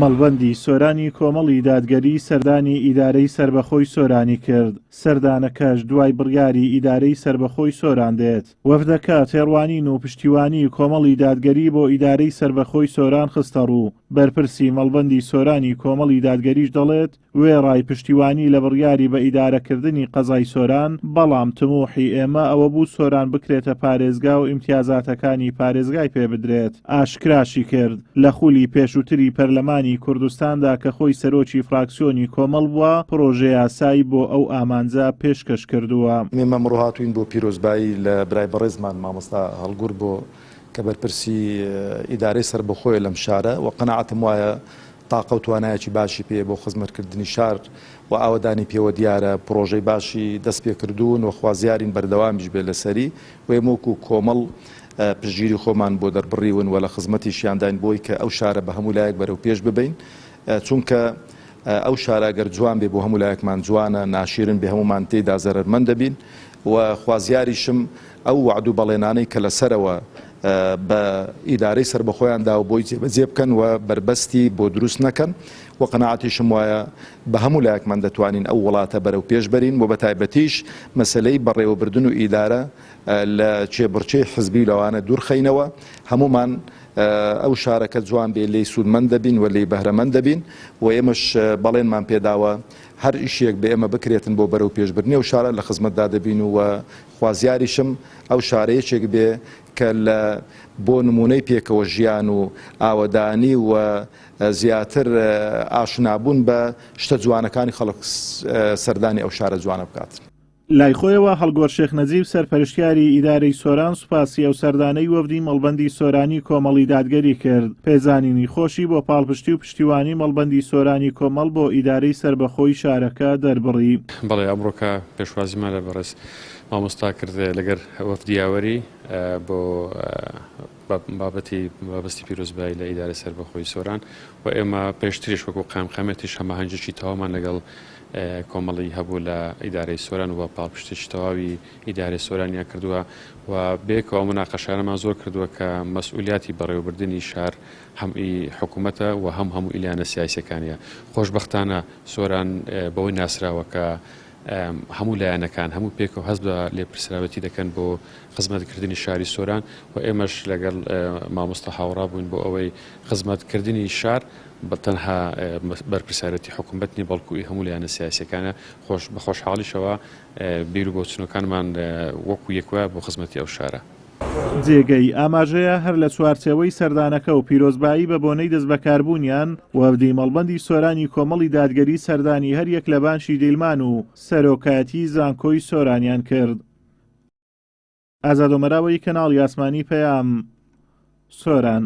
مەڵبەندی سۆرانی کۆمەڵی دادگەری سەردانی ئیدارەی سربەخۆی سۆرانی کرد. سەردانەکەش دوای بڕیاری ئیدارەی سربەخۆی سۆران دێت. وەفدەکە تێڕوانین و پشتیوانی کۆمەڵی دادگەری بۆ ئیدارەی سربەخۆی سۆران خستە ڕوو. بەرپرسی مەڵبەندی سۆرانی کۆمەڵی دادگەریش دەڵێت وێڕای پشتیوانی لە بڕیاری بە ئیدارەکردنی قەزای سۆران، بەڵام تموحی ئێمە ئەوە بوو سۆران بکرێتە پارێزگا و ئیمتیازاتەکانی پارێزگای پێ بدرێت. ئاشکراشی کرد لە خولی پێشووتری پەرلەمانی کوردستاندا کە خۆی سەرۆکی فراکسیۆنی کۆمەڵ بووە، پرۆژە یاسایی بۆ ئەو ئامانجە پێشکەش کردووە. ئێمە ئەمڕۆ هاتووین بۆ پیرۆزبایی لە برای بەڕێزمان مامۆستا هەڵگور بۆ کە بەرپرسی ئیدارەی سربەخۆیە لەم شارە و قەناعەتم وایە تاقە و توانایەکی باشی پێ بۆ خزمەتکردنی شار و ئاوەدانی پێوە دیارە پرۆژەی باشی دەست پێکردوون و خوازیارین بەردەوامیش بێ لەسەری و ئێمە وەکو کۆمەڵ پشگیری خۆمان بۆ دەربڕیون و لە خزمەتی شیانداین بۆی کە ئەو شارە بە هەموو لایەک بەرەو پێش ببین، چونکە ئەو شارە گەر جوان بێ بۆ هەموو لایەکمان جوانە، ناشیرن بێ هەمومان تێدا زەرمەند دەبین و خوازیاریشم ئەو وعد و بەڵێنانەی کە لەسەرەوە بە ئیدارەی سربەخۆیاندا و بۆی جێبەجێ بکەن و بربەستی بۆ دروست نەکەن و قەناعەتیشم وایە بە هەموو لایەکمان دەتوانین ئەو وڵاتە بەرەو پێش بەرین و بەتایبەتیش مەسەلەی بەڕێوەبردن و ئیدارە لە چێبڕچەی حزبی لەوانە دوورخەینەوە، هەمومان ئەو شارەکە جوان بێ لێی سوودمەند دەبین و لێی بەهرەمەند دەبین و ئێمەش بەڵێنمان پێداوە هەر ئیشێک بە ئێمە بکرێتن بۆ بەرەو پێشبردنی و شارە لە خزمەتدا دەبین و خوازیاریشم ئەو شارەیەکێک بێ کە لە بۆ نمونەی پێکەوە ژیان و ئاوەدانی و زیاتر ئاشنابوون بە شتە جوانەکانی خەڵک سەردانی ئەو شارە جوانە بکات. لای خۆیەوە هەڵگۆر شێخ نەجیب سەرپەرشتیاری ئیدارەی سۆران سوپاسی ئەو سەردانەی وەفدی مەڵبەندی سۆرانی کۆمەڵی دادگەری کرد. پێزانینی خۆشی بۆ پاڵپشتی و پشتیوانی مەڵبەندی سۆرانی کۆمەڵ بۆ ئیدارەی سربەخۆی شارەکە دەربڕی. بەڵێ ئەمڕۆکە پێشوازیمان لە بەڕێز مامۆستا کرد لەگەر وەفدیاوەری بۆ بابەتی پیرۆزبایی لە ئیدارەی سربەخۆی سۆران و ئێمە پێشتریش وەکو قامقامەتیش هەماهەنگێکی تەوامان لەگەڵ کۆمەڵی هەبوو لە ئیدارەی سۆران و پاڵپشتێکی تەواوی ئیدارەی سۆرانیان کردووە و بێکەوە مناقەشانەمان زۆر کردووە کە مەسئولیاتی بەڕێوەبردننی شار هەمی حکوومەتە و هەموو ئیلیانە سیاسەکانیە. خۆشبەختانە سۆران بەوەی ناسراوە کە هەموو لایەنەکان هەموو پێکەوە هەست بە لێپرسراوەتی دەکەن بۆ خزمەتکردنی شاری سۆران و ئێمەش لەگەڵ مامۆستا هاوڕا بووین بۆ ئەوەی خزمەتکردنی شار بە تەنها بەرپرسارەتی حکوومەتنی بەڵکوی هەموو لایەنە سیاسەکانە بە خۆشحاڵیشەوە بیر و بۆچنەکانمان وەکو یەکوە بۆ خزمەتی ئەو شارە. جێگەی ئاماژەیە هەر لە چوارچێوەی سەردانەکە و پیرۆزبایی بە بۆنەی دەستبەکاربوونیان وەفدی مەڵبەندی سۆرانی کۆمەڵی دادگەری سەردانی هەر یەک لە بانشی دیلمان و سەرۆکایەتی زانکۆی سۆرانیان کرد. ئازاد ئۆمەراوی کەناڵی ئاسمانی پەیام، سۆران.